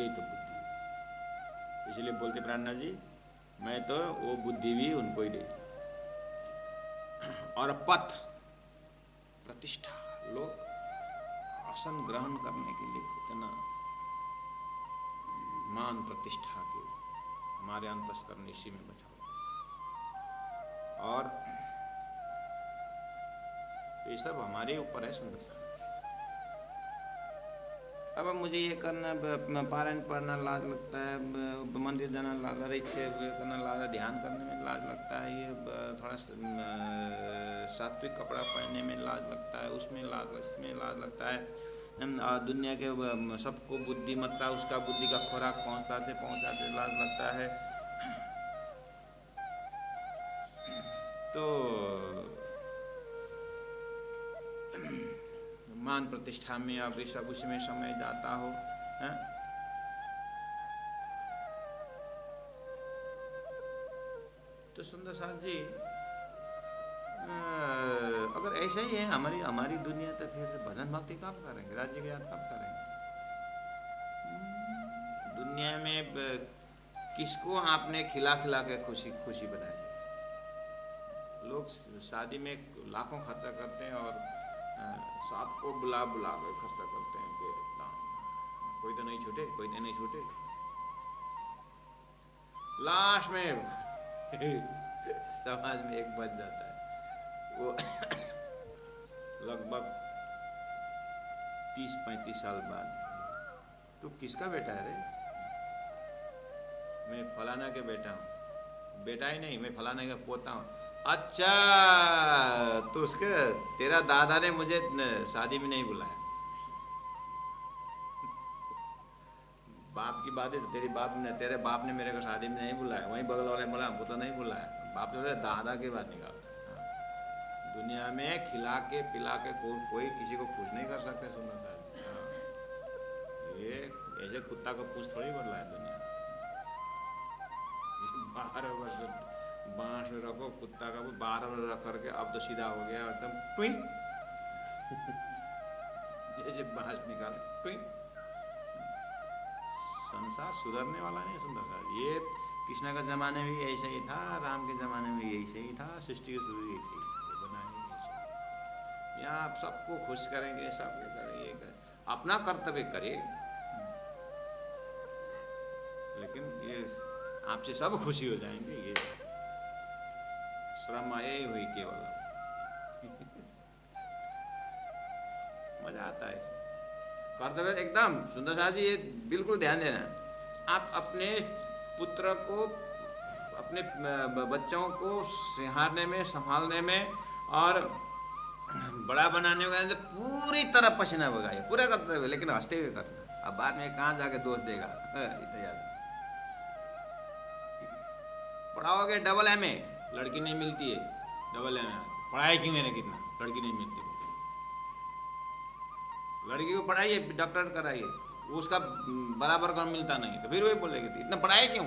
यही तो बुद्धि है। इसलिए बोलते प्राणनाथ जी, मैं तो वो बुद्धि भी उनको ही देती। और पथ, प्रतिष्ठा, लोग आसन ग्रहण करने के लिए इतना मान प्रतिष्ठा के हमारे अंतस्करण इसी में बैठा हुआ। और तो ये सब हमारे ऊपर है सुंदर सा। अब मुझे ये करना, पारायण पढ़ना लाज लगता है, मंदिर जाना लाज, से करना लाज, ध्यान करने में लाज लगता है, ये थोड़ा सात्विक कपड़ा पहनने में लाज लगता है, उसमें लाज लगता है। दुनिया के सबको बुद्धिमत्ता, उसका बुद्धि का खुराक पहुँचाते पहुँचाते लाज लगता है। तो मान प्रतिष्ठा में अब सब उसमें समय जाता हो है? तो सुंदर साथ जी, अगर ऐसा ही है हमारी दुनिया, तो फिर भजन भक्ति कब करेंगे, राज्य की याद कब करेंगे? दुनिया में किसको आपने खिला खिला के खुशी खुशी बनाई? लोग शादी में लाखों खर्चा करते हैं और सबको बुला बुला कर खर्चा करते हैं कि कोई तो नहीं छूटे, कोई तो नहीं छूटे। लास्ट में समाज में एक बच जाता है, वो लगभग 30-35 साल बाद, तू किसका बेटा है रे? मैं फलाना के बेटा हूँ। बेटा ही नहीं, मैं फलाना का पोता हूँ। अच्छा, तो उसके तेरा दादा ने मुझे शादी में नहीं बुलाया। बाप की बात है तो तेरे बाप ने मेरे को शादी में नहीं बुलाया, वहीं बगल वाले बोला हमको तो नहीं बुलाया। बाप तो दादा की बात निकालता है। दुनिया में खिला के पिला के कोई किसी को खुश नहीं कर सकते सुंदर साहब। ये ऐसे कुत्ता को पूछ थोड़ी बदला है दुनिया। 12 वर्ष बांस में रखो कुत्ता का, 12 वर्ष रख करके अब तो सीधा हो गया एकदम टुई, जैसे बांस निकाले टुई। संसार सुधरने वाला नहीं सुंदर साहब। ये कृष्ण का जमाने में भी ऐसा ही था, राम के जमाने में भी ऐसे ही था, सृष्टि की शुरू ऐसे ही था, बनाएंगे यहाँ आप सबको खुश करेंगे, सबको करेंगे, अपना कर्तव्य करिए, लेकिन ये आपसे सब खुशी हो जाएंगे। ये श्रम आए हुई केवल मजा आता है कर्तव्य एकदम। सुंदर साहब जी, ये बिल्कुल ध्यान देना, आप अपने पुत्र को, अपने बच्चों को संहारने में, संभालने में और बड़ा बनाने में पूरी तरह पसीना बगाइए, पूरा कर्तव्य, लेकिन हंसते हुए करना। अब बाद में कहाँ जाके दोष देगा, इतना याद। पढ़ाओगे डबल एम ए, लड़की नहीं मिलती है, डबल एम ए पढ़ाई क्यों मैंने कितना, लड़की नहीं मिलती। लड़की को पढ़ाइए, डॉक्टर कराइए, उसका बराबर का मिलता नहीं, तो फिर वही बोलेगी इतना पढ़ाई क्यों,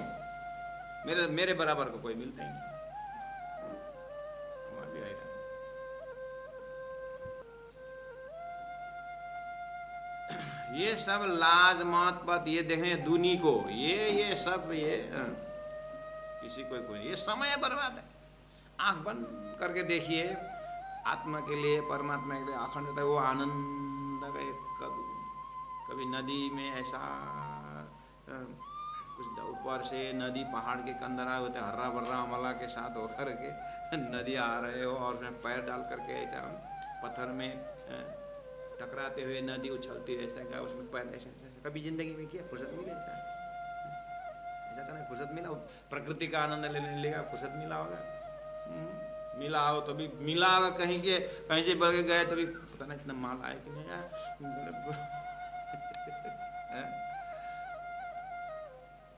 मेरे बराबर को कोई मिलता ही नहीं। ये सब लाज मात पात ये देखने दूनी को, ये सब ये किसी कोई ये समय बर्बाद है। आंख बंद करके देखिए, आत्मा के लिए, परमात्मा के लिए अखंडता, वो आनंद का एक कभी नदी में ऐसा कुछ ऊपर से नदी पहाड़ के कंदर आए होते, हर्रा भर्रा अमला के साथ होकर के नदी आ रहे हो और उसमें पैर डाल करके ऐसा पत्थर में टकराते हुए नदी उछलती है, ऐसा क्या उसमें पैर ऐसा कभी जिंदगी में किया? फुर्सत मिले ऐसा तो नहीं, फुर्सत मिला प्रकृति का आनंद लेने लेगा, फुर्सत मिला होगा? मिला हो तो भी मिला होगा, कहीं से बढ़ के गए तो भी पता नहीं इतना माल आया कि नहीं यार।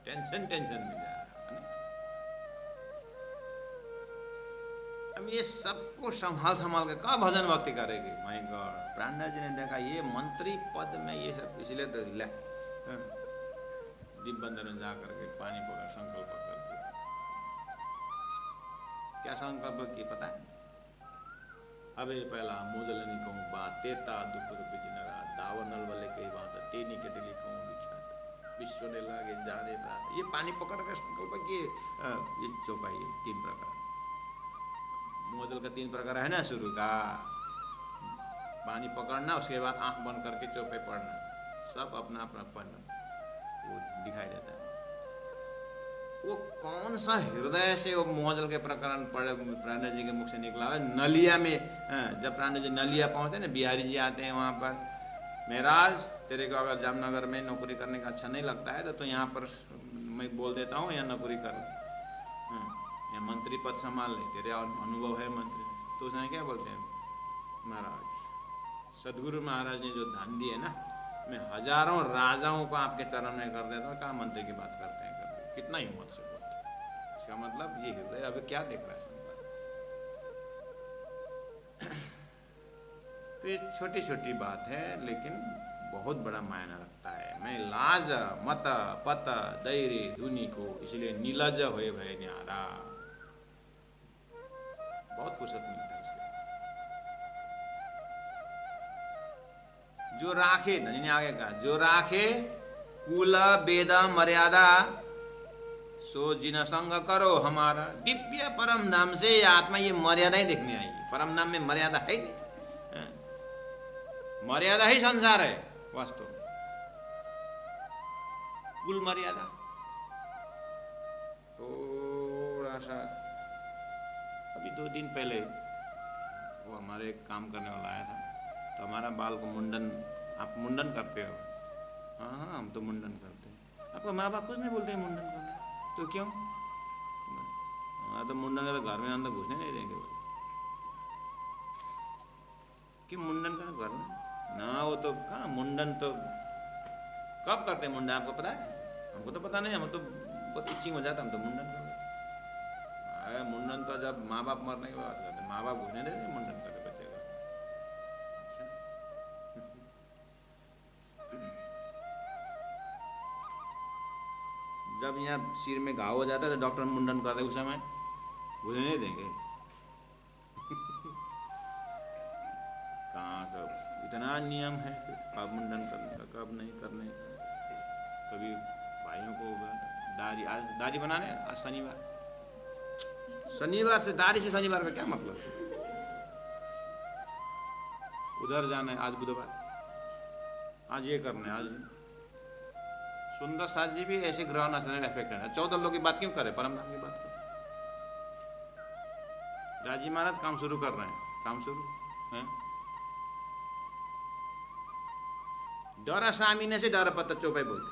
टेंशन मिल जा रहा है। अब ये सबको संभाल के कहाँ भजन भक्ति करेगी? माय गॉड, प्राणनाथ जी ने देखा ये मंत्री पद में ये सब, इसलिए तो दीप बंदर में जा करके पानी पकड़ संकल्प कर दिया। क्या संकल्प की पता है? अबे पहला मुजलनी कहूँ बात, तेता दुपुर बिदिन रात, दावर नल वाले कई बात, तेनी के दिली कहूँ विख्यात। विश्व ने लागे जाने प्रात, ये पानी पकड़ कर संकल्प किए। ये चौपाई है, 3 प्रकार। मोजल का 3 प्रकार है ना, शुरू का पानी पकड़ना, उसके बाद आंख बंद करके चौपाई पढ़ना, सब अपना अपना पढ़ना वो दिखाई देता है। वो कौन सा हृदय से वो मोजल के प्रकरण पढ़े प्राणेश जी के मुख से निकला है। नलिया में जब प्राणेश जी नलिया पहुंचे ना, बिहारी जी आते हैं वहाँ पर, महाराज तेरे को अगर जामनगर में नौकरी करने का अच्छा नहीं लगता है तो यहाँ पर मैं बोल देता हूँ, यहाँ नौकरी कर, यहाँ मंत्री पद संभाल ले, तेरे अनुभव है मंत्री। तो उसने क्या बोलते हैं, महाराज सदगुरु महाराज ने जो दान दी है ना, मैं हजारों राजाओं को आपके चरण में कर देता हूँ, कहाँ मंत्री की बात करते हैं, कितना हिम्मत से बोलते हैं। इसका मतलब ये हृदय अभी क्या देख रहा है संसार। तो ये छोटी छोटी बात है लेकिन बहुत बड़ा मायना रखता है। मैं लाज मत पत दैरे धुनी को, इसलिए नीलज होए भय न्यारा, बहुत फुर्सत मिलता है उसके। जो राखे, धनी ने आगे कहा, जो राखे कुल वेद मर्यादा, सो जिन संग करो हमारा। दिव्य परम धाम से आत्मा ये मर्यादा ही देखने आई। परम धाम में मर्यादा है नहीं, मर्यादा ही संसार है वास्तव। कुल मर्यादा थोड़ा सा, अभी 2 दिन पहले वो हमारे काम करने वाला आया था, तो हमारा बाल को मुंडन, आप मुंडन करते हो? हाँ हाँ हम तो मुंडन करते हैं। आपको माँ बाप कुछ नहीं बोलते हैं मुंडन करना, तो क्यों? हमारा तो मुंडन का तो घर में अंदर घुसने नहीं देंगे बोले। क्यों मुंडन का घर में ना, वो तो कहाँ मुंडन तो कब करते हैं मुंडन, आपको पता है? हमको तो पता नहीं, हम तो बहुत इचिंग हो जाता, हम तो मुंडन करते। मुंडन तो जब माँ बाप मरने के बाद करते, माँ बाप घुसने देते मुंडन करते बच्चे का। जब यहाँ सिर में घाव हो जाता है तो डॉक्टर मुंडन करते, उस समय घुसने नहीं देंगे। कहाँ कब इतना नियम है कब मुंडन करने का, कब नहीं करने का। कभी भाइयों को दाढ़ी, आज दाढ़ी बनाने, आज शनिवार, शनिवार से दाढ़ी से शनिवार का क्या मतलब? उधर जाना है आज बुधवार, आज ये करना है, आज सुंदर साथ जी भी ऐसे ग्रह नक्षत्र इफेक्ट है। 14 लोग की बात क्यों करे, परम धाम की बात करो। राजी महाराज काम शुरू कर रहे हैं, काम शुरू है। डर सामिने से डर पत्ता चौपाई बोलते,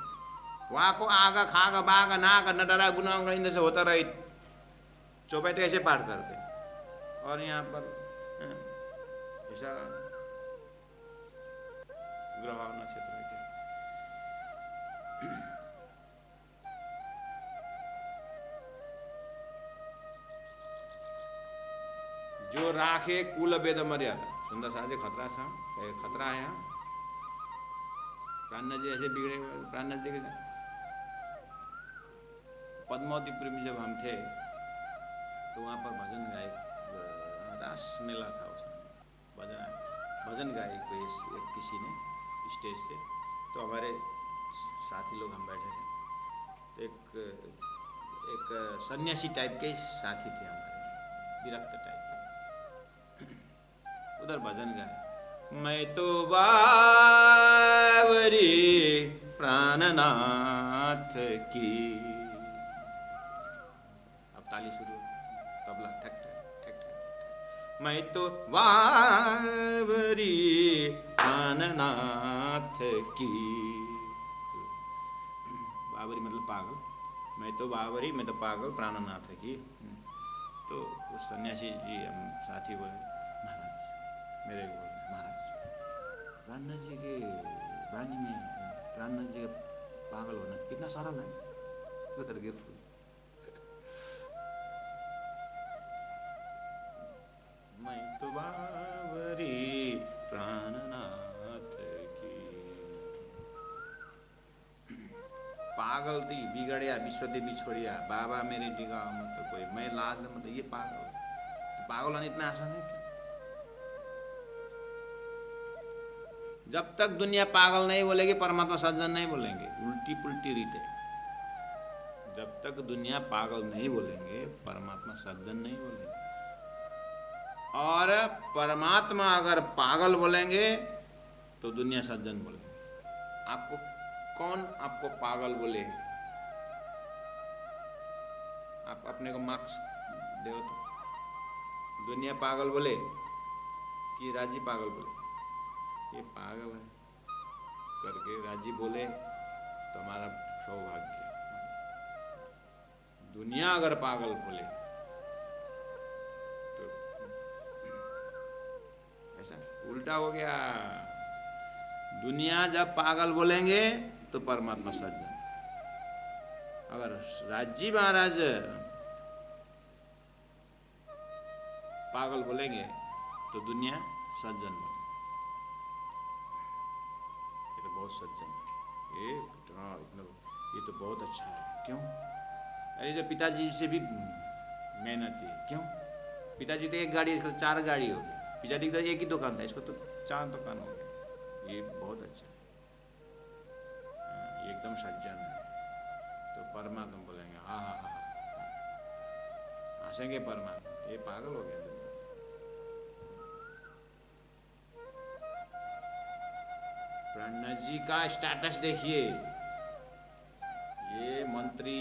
वहाँ को आगा खागा बागा नागा न डरा गुना इंद्र से होता रहे, चौपाई तो ऐसे पाठ करते। और यहाँ पर ऐसा ग्रह नक्षत्र के जो राखे कुल वेद मर्यादा। सुंदर साजे खतरा सा, खतरा है यहाँ। प्राणनाथ जी ऐसे बिगड़े हुए, प्राणनाथ जी के पद्मावतीपुर में जब हम थे तो वहाँ पर भजन गाए, रास मेला था उस समय, भजन गाए कोई किसी ने स्टेज से। तो हमारे साथी लोग हम बैठे थे, तो एक सन्यासी टाइप के साथी थे हमारे, विरक्त टाइप के, उधर भजन गाए, मैं तो बावरी प्राणनाथ की। अब ताली शुरू, तबला ठक ठक ठक ठक, मैं तो बावरी प्राणनाथ की। बावरी मतलब पागल, मैं तो बावरी, मैं तो पागल प्राणनाथ की। तो उस सन्यासी जी हम साथी बोले, महाराज मेरे को बोलते, महाराज प्राणनाथ जी के वाणी में प्राणनाथ जी का पागल होना कितना सारा है करके। मैं तो बावरी प्राणनाथ की। पागल थी बिगड़िया विश्वदेवी छोड़िया, बाबा मेरे डिगा मत कोई, मैं लाज मत, ये पागल। तो पागल होना इतना आसान है क्या? जब तक दुनिया पागल नहीं बोलेगी परमात्मा सज्जन नहीं बोलेंगे। उल्टी पुल्टी रीत है। जब तक दुनिया पागल नहीं बोलेंगे परमात्मा सज्जन नहीं बोलेंगे। और परमात्मा अगर पागल बोलेंगे तो दुनिया सज्जन बोलेंगे। आपको कौन आपको पागल बोले? आप अपने को मार्क्स दो तो। दुनिया पागल बोले कि राजी पागल बोले? ये पागल है करके राजी बोले तो हमारा सौभाग्य। दुनिया अगर पागल बोले तो ऐसा उल्टा हो गया। दुनिया जब पागल बोलेंगे तो परमात्मा सज्जन। अगर राजी महाराज पागल बोलेंगे तो दुनिया सज्जन बोलेंगे। ये तो बहुत सज्जन है, ये तो बहुत अच्छा है। क्यों? अरे जो पिताजी से भी मेहनती है। क्यों? पिताजी तो एक गाड़ी, इसको 4 गाड़ी हो गई। पिताजी तो एक ही दुकान था, इसको तो 4 दुकान हो गए। ये बहुत अच्छा है, ये एकदम सज्जन है। तो परमात्मा बोलेंगे हाँ हाँ हाँ, हंसेंगे परमात्मा, ये पागल हो गया। प्रणव जी का स्टेटस देखिए, ये मंत्री,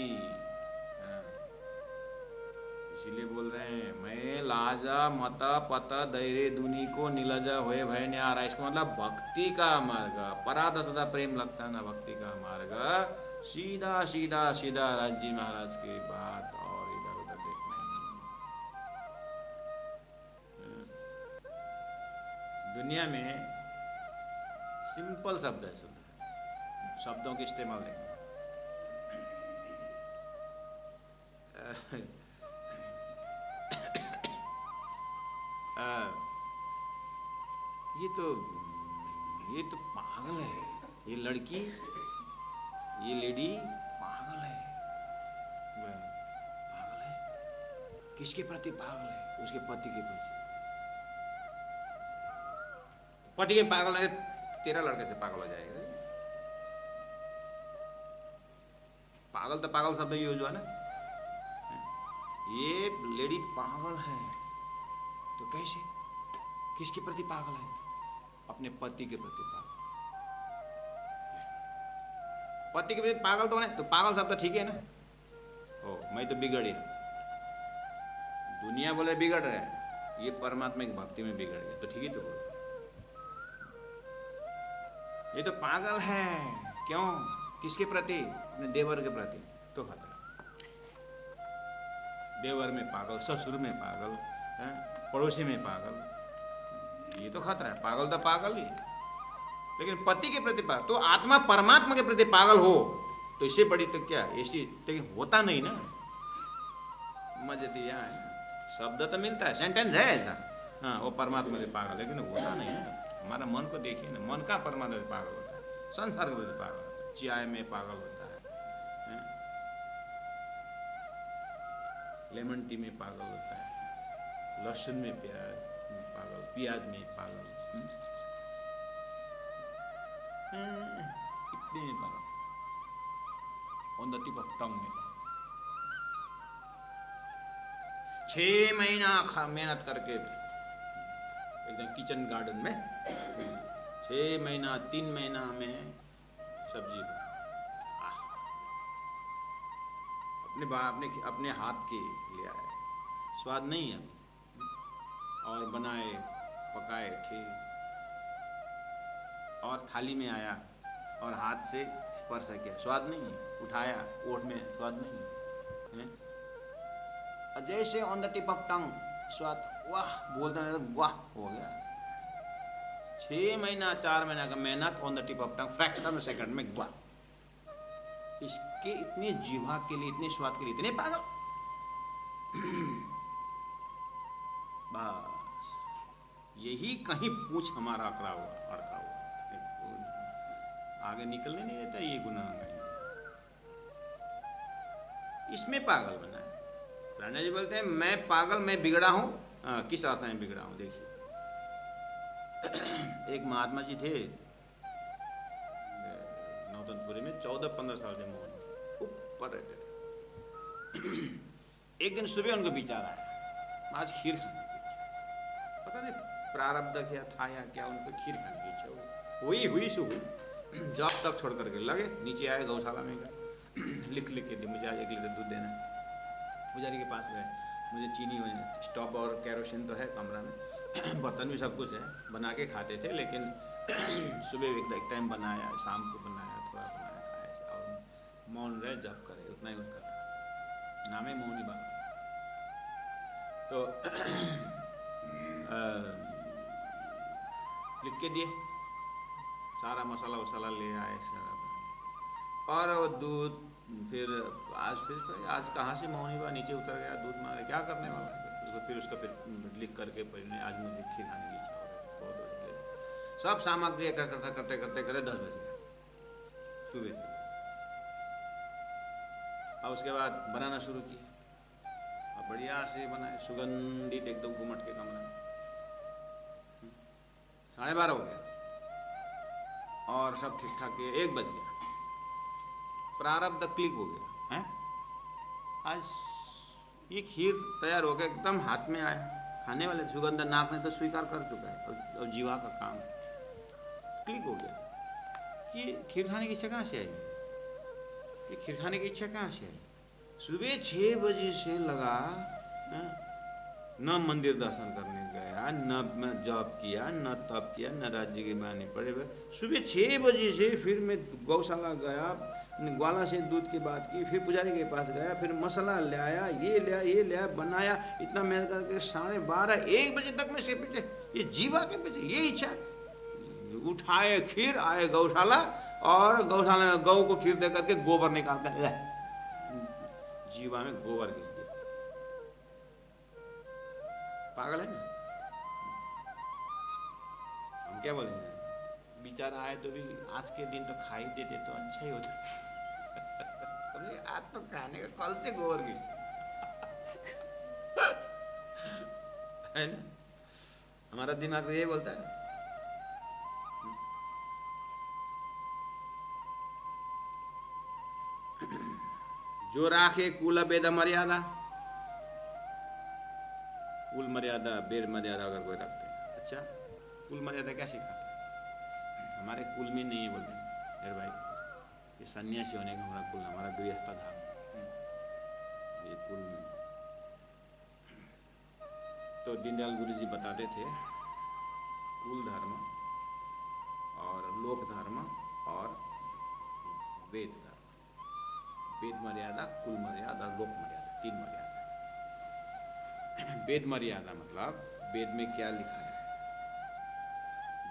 इसीलिए बोल रहे हैं मैं लाजा मत पत दैरे दुनी को नीलज होए भय न्यारा। इसका मतलब भक्ति का मार्ग, पराध सदा प्रेम लक्षण भक्ति का मार्ग, सीधा सीधा सीधा राजी महाराज की बात, और इधर उधर देखना ही। दुनिया में सिंपल शब्द है, शब्दों के इस्तेमाल देखें। ये तो पागल है, ये लड़की, ये लेडी पागल है। पागल है किसके प्रति? पागल है उसके पति के प्रति। पति के पागल है, तेरा लड़के से पागल हो जाएगा। पागल तो पागल शब्द यूज हुआ ना। ये लेडी पागल है तो कैसे? किसके प्रति पागल है? अपने पति के प्रति पागल। पति के प्रति पागल तो नहीं, तो पागल शब्द ठीक है ना। ओ मैं तो बिगड़ गया, दुनिया बोले बिगड़ रहा है, ये परमात्मा की भक्ति में बिगड़ गया, तो ठीक ही तो बोलो। ये तो पागल है। क्यों? किसके प्रति? अपने देवर के प्रति। तो खतरा, देवर में पागल, ससुर में पागल, पड़ोसी में पागल, ये तो खतरा है। पागल तो पागल ही, लेकिन पति के प्रति पागल, तो आत्मा परमात्मा के प्रति पागल हो तो इससे बड़ी तो क्या ऐसी, लेकिन होता नहीं ना। मजे दिया है, शब्द तो मिलता है, सेंटेंस है ऐसा, हाँ वो परमात्मा से पागल, लेकिन होता नहीं है। हमारा मन को देखिए ना, मन का परमात्मा से पागल होता है, संसार के प्रति पागल होता है, चाय में पागल होता है, लेमन टी में पागल होता है, लहसुन में पागल, प्याज में पागल, इतने में पागल, on the tip of tongue में। 6 महीना मेहनत करके एकदम किचन गार्डन में, 6 महीना 3 महीना में सब्जी अपने हाथ के ले आए, स्वाद नहीं है और बनाए पकाए ठीक, और थाली में आया और हाथ से स्पर्श किया, स्वाद नहीं है, उठाया ओठ में, स्वाद नहीं है, जैसे on the tip of tongue स्वाद, वाह बोलते हैं वाह हो गया। 6 महीना 4 महीना का मेहनत, on the tip of tongue, fraction second में वाह। इसके इतने जीवा के लिए, इतने स्वाद के लिए इतने पागल। बस यही कहीं पूछ हमारा अड़का हुआ, आगे निकलने नहीं देता ये गुनाह। इसमें पागल बना है। राणा जी बोलते हैं मैं पागल, मैं बिगड़ा हूं। किस अर्थ में बिगड़ा हूं? देखिए, एक महात्मा जी थे, नौतनपुरी में 14-15 साल से मोहन थे, ऊपर रहते थे। एक दिन सुबह उनको विचार आया, आज खीर खाने की इच्छा, पता नहीं प्रारब्ध क्या था या क्या, उनको खीर खाने की इच्छा हुई सुबह। जॉब तक छोड़ करके लगे, नीचे आए, गौशाला में गए, लिख के दी, मुझे आज 1 लीटर दूध देना है। पुजारी के पास गए, मुझे चीनी हो, स्टोव और केरोसिन तो है कमरा में, बर्तन भी सब कुछ है, बना के खाते थे, लेकिन सुबह एक टाइम बनाया, शाम को बनाया, थोड़ा बनाया, खाया, और मौन रहे, जप करे, उतना ही उनका था, नाम है मौनी बाबा। तो लिख के दिए, सारा मसाला वसाला ले आए, सारा, और वो दूध फिर आज कहाँ से मौनी बाबा नीचे उतर गया, दूध मांगे, क्या करने वाला है, फिर उसका फिर लिख करके पढ़ने, आज मुझे खीर खाने की इच्छा हो रही है, बहुत बढ़ गई, सब सामग्री इकट्ठा करते करते 10 बज गया सुबह से। और उसके बाद बनाना शुरू किया, और बढ़िया से बनाए, सुगंधित एकदम घुमट के कमरे में। 12:30 हो गया और सब ठीक ठाक है, 1 बज गया, प्रारब्ध क्लिक हो गया है, आज ये खीर तैयार हो गया, एकदम हाथ में आया, खाने वाले सुगंध नाक ने तो स्वीकार कर चुका है, और जीवा का काम क्लिक हो गया कि खीर खाने की इच्छा कहाँ से आई, ये खीर खाने की इच्छा कहाँ से आई। सुबह 6 बजे से लगा, न मंदिर दर्शन करने गया, न जॉब किया, न तप किया, न राज्य की बानी पड़े, सुबह 6 बजे से फिर मैं गौशाला गया, ग्वाला से दूध की बात की, फिर पुजारी के पास गया, फिर मसाला ले आया, ये ले आया, बनाया, इतना मेहनत करके 12:30-1 बजे तक मैं इसके पीछे, ये जीवा के पीछे, ये इच्छा, उठाए खीर, आए गौशाला, और गौशाला में गौ को खीर दे करके गोबर निकाल कर जीवा में गोबर घिस दिया। पागल है ना, हम क्या बोलेंगे, विचार आए तो भी आज के दिन तो खा ही देते तो अच्छा ही होता। आज तो खाने का, कल से गोबर घिस है ना, हमारा दिमाग तो ये बोलता है। जो राखे कुल वेद मर्यादा, कुल मर्यादा, वेद मर्यादा अगर कोई रखते हैं, अच्छा कुल मर्यादा क्या सिखाता है, हमारे कुल में नहीं है, बोलते हैं यार भाई, ये सन्यासी होने का हमारा कुल, हमारा गृहस्थ धर्म, ये कुल में। तो दीनदयाल गुरु जी बताते थे, कुल धर्म और लोक धर्म और वेद धर्म, वेद मर्यादा, कुल मर्यादा और लोक मर्यादा, 3 मर्यादा। वेद मर्यादा मतलब वेद में क्या लिखा है,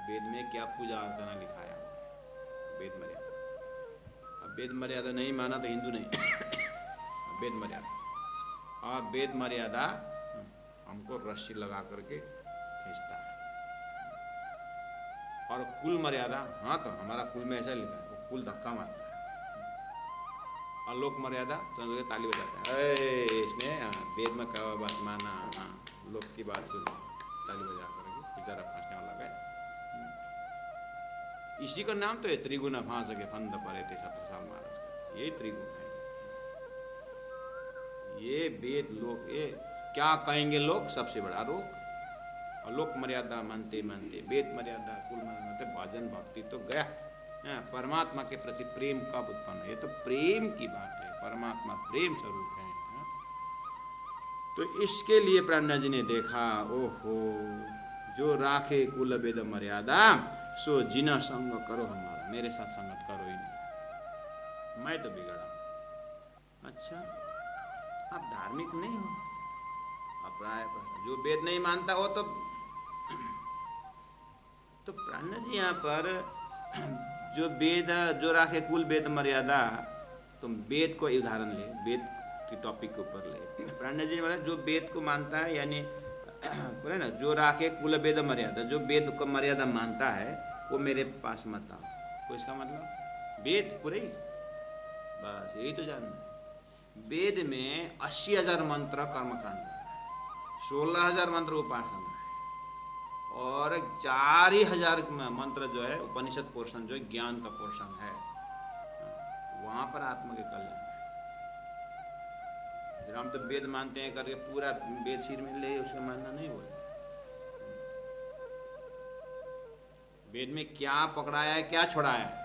वेद में क्या पूजा अर्चना लिखा है, वेद मर्यादा। अब वेद मर्यादा नहीं माना तो हिंदू नहीं। वेद मर्यादा, और वेद मर्यादा हमको रस्सी लगा करके खींचता है, और कुल मर्यादा, हाँ तो हमारा कुल में ऐसा लिखा है, वो कुल धक्का मारता है। और लोक मर्यादा तो ताली बजाते हैं, इसने वेद में कहा बात माना, लोक की बात सुन, ताली बजा करके बेचारा फांसने वाला गया। इसी का नाम तो है त्रिगुण फांस के फंद पड़े थे 17 साल महाराज, ये त्रिगुण है, ये वेद लोक, ये क्या कहेंगे लोग, सबसे बड़ा रोग। और लोक मर्यादा मानते मानते वेद मर्यादा, कुल मर्यादा, भजन भक्ति तो गया, परमात्मा के प्रति प्रेम कब उत्पन्न, ये तो प्रेम की बात है, परमात्मा प्रेम स्वरूप है। तो इसके लिए प्राणनाथ जी ने देखा, ओहो जो राखे कुल वेद मर्यादा, सो जिना संग करो हमारा, मेरे साथ संगत करो ही नहीं, मैं तो बिगड़ा। अच्छा आप धार्मिक नहीं हो, अपराय जो वेद नहीं मानता हो, तो प्राणनाथ जी यहाँ पर जो वेद, जो राखे कुल वेद मर्यादा, तुम वेद को उदाहरण ले, वेद की टॉपिक के ऊपर ले, प्राणनाथ जी ने बोला जो वेद को मानता है, यानी बोले ना, जो राखे कुल वेद मर्यादा, जो वेद को मर्यादा मानता है वो मेरे पास मत आओ। तो इसका मतलब वेद पूरे ही, बस यही तो जानना है। वेद में 80,000 मंत्र कर्मकांड है, 16,000 मंत्र उपासना है, और 4,000 मंत्र जो है उपनिषद पोर्शन, जो ज्ञान का पोर्शन है। वहां पर आत्मा के कल्याण। हम तो वेद मानते हैं करके पूरा वेद सिर में ले उसका मानना नहीं हुआ। वेद में क्या पकड़ाया है, क्या छोड़ाया है।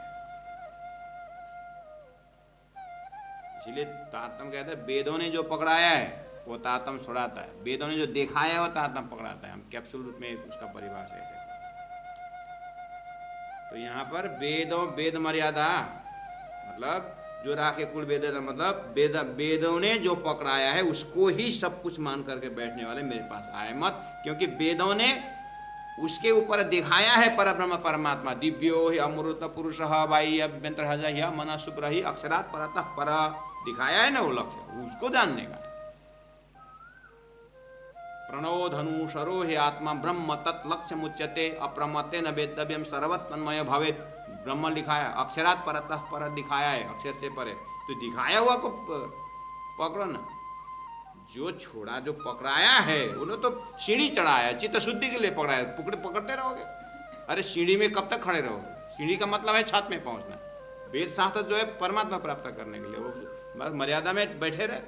इसलिए तारतम कहते हैं वेदों ने जो पकड़ाया है वो तारतम छोड़ाता है, वेदों ने जो दिखाया है वो तारतम पकड़ाता है। हम कैप्सूल रूप में उसका परिभाषा ऐसे। तो यहाँ पर वेदों वेद मर्यादा मतलब जो राखे कुल वेद मतलब वेदों ने जो पकड़ाया है उसको ही सब कुछ मान करके बैठने वाले मेरे पास आए मत, क्योंकि वेदों ने उसके ऊपर दिखाया है परब्रह्म परमात्मा दिव्यो ही अमृत पुरुष वाई अभ्यंतर हजा मना शुभ्र ही अक्षरात परतः पर दिखाया है ना, वो लक्ष्य उसको जानने का। प्रणो धनु शरो ही आत्मा ब्रह्म तत्लक्ष्य मुच्यते अप्रमत्ते न वेदव्यम सर्वत तन्मय भवेत। ब्रह्म लिखाया, अक्षरात परतः पर दिखाया है, अक्षर से परे। तो दिखाया हुआ को पकड़ो ना, जो छोड़ा जो पकड़ाया है उन्होंने तो सीढ़ी चढ़ाया, चित्त शुद्धि के लिए पकड़ाया। पकड़ते रहोगे, अरे सीढ़ी में कब तक खड़े रहोगे। सीढ़ी का मतलब है छत में पहुंचना। वेद शास्त्र जो है परमात्मा प्राप्त करने के लिए, वो मर्यादा में बैठे रहे।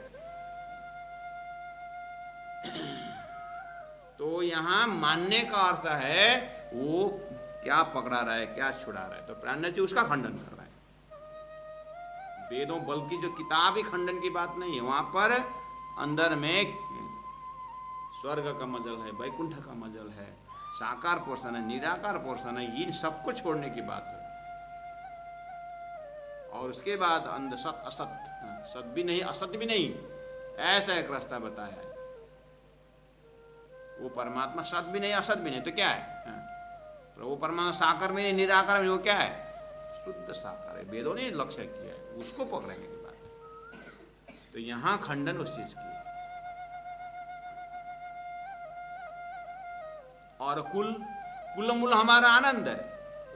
तो यहाँ मानने का अर्थ है वो क्या पकड़ा रहा है, क्या छुड़ा रहा है। तो प्राण जी उसका खंडन कर रहा है। वेदों बल्कि जो किताब ही खंडन की बात नहीं है, वहां पर अंदर में स्वर्ग का मजल है, वैकुंठ का मजल है, साकार पोषण है, निराकार पोषण है, इन सबको छोड़ने की बात है। और उसके बाद अंध सत असत, सत भी नहीं असत भी नहीं, ऐसा एक रास्ता बताया है। वो परमात्मा सत भी नहीं असत भी नहीं, तो क्या है? वो परमात्मा साकार में नहीं, निराकार में, वो क्या है? शुद्ध साकार है। वेदों ने लक्ष्य किया है, उसको पकड़ेंगे की बात। तो यहां खंडन उस चीज की। और कुल मूल हमारा आनंद है।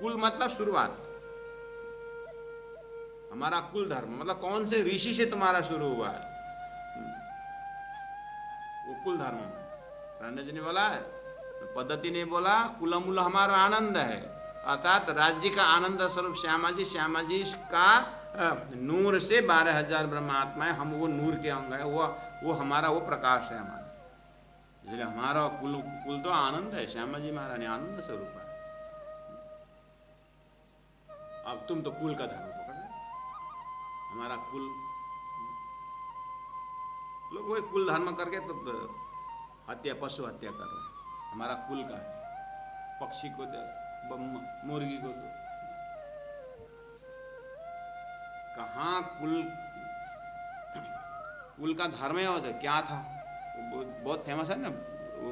कुल मतलब शुरुआत, हमारा कुल धर्म मतलब कौन से ऋषि से तुम्हारा शुरू हुआ है, वो कुल धर्म है। राणा जी ने बोला है, पद्धति ने बोला कुल मूल हमारा आनंद है, अर्थात राज्य का आनंद स्वरूप श्यामा जी का नूर से 12,000 ब्रह्मात्माएं, हम वो नूर के अंग है, वो हमारा वो प्रकाश है हमारा। इसलिए हमारा कुल तो आनंद है। श्यामा जी महाराज ने आनंद स्वरूप है। अब तुम तो कुल का धर्म पकड़ रहे, हमारा कुल, लोग वही कुल धर्म करके तो हत्या, पशु हत्या कर रहे हैं। हमारा कुल का है, पक्षी को दे, मुर्गी को दो, कहाँ कुल का धर्म है। क्या था बहुत फेमस है ना, वो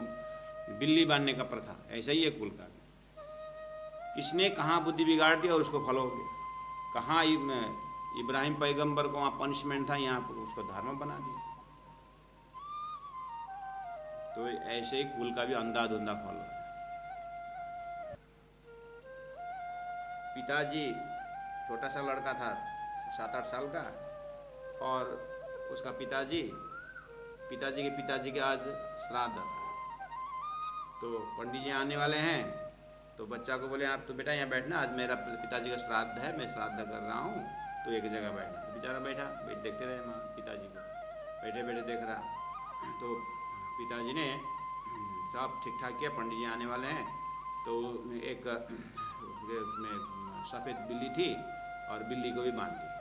बिल्ली बांधने का प्रथा, ऐसा ही है कुल का। किसने कहाँ बुद्धि बिगाड़ दी और उसको फल हो गया। कहाँ इब्राहिम पैगंबर को वहाँ पनिशमेंट था, यहाँ पर उसको धर्म बना दिया। तो ऐसे ही कुल का भी अंधाधुंधा फल हो। पिताजी, छोटा सा लड़का था 7-8 साल का, और उसका पिताजी के आज श्राद्ध था। तो पंडित जी आने वाले हैं, तो बच्चा को बोले आप तो बेटा यहाँ बैठना, आज मेरा पिताजी का श्राद्ध है, मैं श्राद्ध कर रहा हूँ, तो एक जगह बैठना। तो बेचारा बैठा, देखते रहे माँ पिताजी को, बैठे बैठे देख रहा। तो पिताजी ने सब ठीक ठाक किया, पंडित जी आने वाले हैं। तो एक सफ़ेद बिल्ली थी और बिल्ली को भी बांध दिया,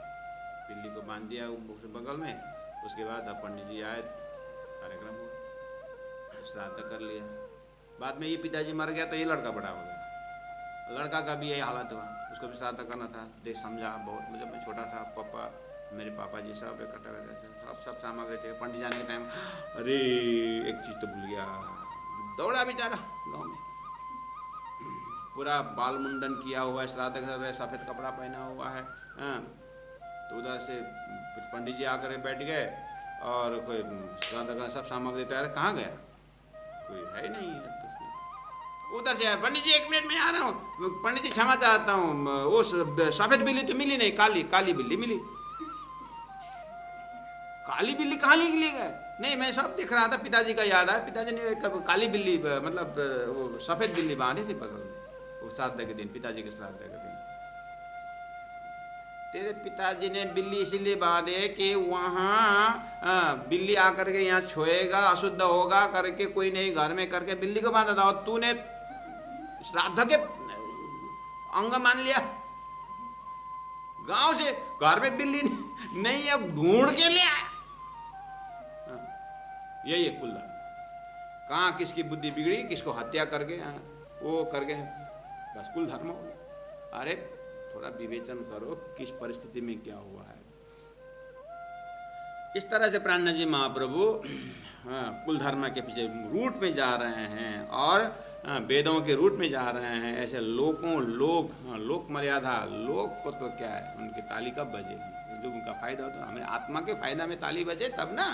बिल्ली को बांध दिया बगल में। उसके बाद अब पंडित जी आए, कार्यक्रम हुआ, श्राद्ध कर लिया। बाद में ये पिताजी मर गया तो ये लड़का बड़ा हो गया। लड़का का भी यही हालत हुआ, उसको भी श्राद्ध करना था। देख समझा बहुत, जब मैं छोटा था, पापा मेरे पापा जी सब इकट्ठा करते, सब सामग्री थे। पंडित जाने के टाइम अरे एक चीज़ तो भूल गया, दौड़ा बेचारा गाँव में, पूरा बाल मुंडन किया हुआ है, श्राद्ध कर रहे, सफ़ेद कपड़ा पहना हुआ है। तो उधर से पंडित जी आकर बैठ गए और कोई श्राद्ध का सब सामग्री तैयार, कहाँ गया, कोई है नहीं है। तो उधर से पंडित जी 1 मिनट में आ रहा हूँ, पंडित जी क्षमा चाहता हूँ, वो सफ़ेद बिल्ली तो मिली नहीं, काली बिल्ली मिली। काली बिल्ली कहाँ ले गए? नहीं, मैं सब देख रहा था, पिताजी का याद आया, पिताजी ने एक काली बिल्ली मतलब वो सफ़ेद बिल्ली बांधी थी बगल में, वो श्राद्ध के दिन, पिताजी के श्राद्ध के दिन। तेरे पिताजी ने बिल्ली इसीलिए बांधे कि वहाँ बिल्ली आकर के यहाँ छोएगा, अशुद्ध होगा करके कोई नहीं घर में करके बिल्ली को बांधा था, और तूने श्राद्ध के अंग मान लिया। गांव से घर में बिल्ली नहीं है, ढूंढ के ले आया। यही है कुल धर्म। कहाँ किसकी बुद्धि बिगड़ी, किसको हत्या करके वो करके बस कुल धर्म हो गया। अरे थोड़ा विवेचन करो किस परिस्थिति में क्या हुआ है। इस तरह से प्राणनाथ जी महाप्रभु कुल धर्म के पीछे रूट में जा रहे हैं और वेदों के रूट में जा रहे हैं। ऐसे लोक मर्यादा, लोक को तो क्या है, उनकी ताली कब बजेगी, जो उनका फायदा हो, तो हमें आत्मा के फायदा में ताली बजे तब ना।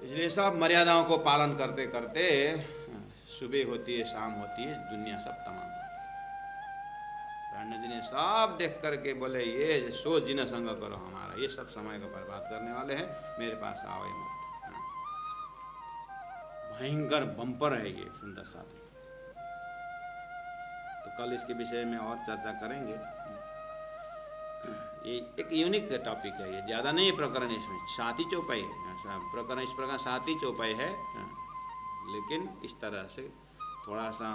इसलिए सब मर्यादाओं को पालन करते करते सुबह होती है, शाम होती है, दुनिया सब तमाम होती है। प्राणनाथ जी ने सब देख करके बोले ये सोच जिन संग करो हमारा, ये सब समय को बर्बाद करने वाले हैं, मेरे पास आओ मत। भयंकर बम्पर है ये सुंदर साथी। तो कल इसके विषय में और चर्चा करेंगे। ये एक यूनिक टॉपिक है, ये ज़्यादा नहीं है प्रकरण, इसमें साती चौपाई है प्रकरण, इस प्रकार साती चौपाई है, लेकिन इस तरह से थोड़ा सा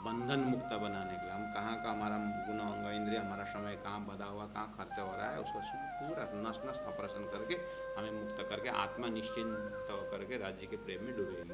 बंधन मुक्त बनाने के लिए हम कहाँ का हमारा गुण अंग इंद्रिय, हमारा समय कहाँ बधा हुआ, कहाँ खर्च हो रहा है, उसको पूरा नस नस ऑपरेशन करके हमें मुक्त करके आत्मा निश्चिंत होकर के राज्य के प्रेम में डूबेगी।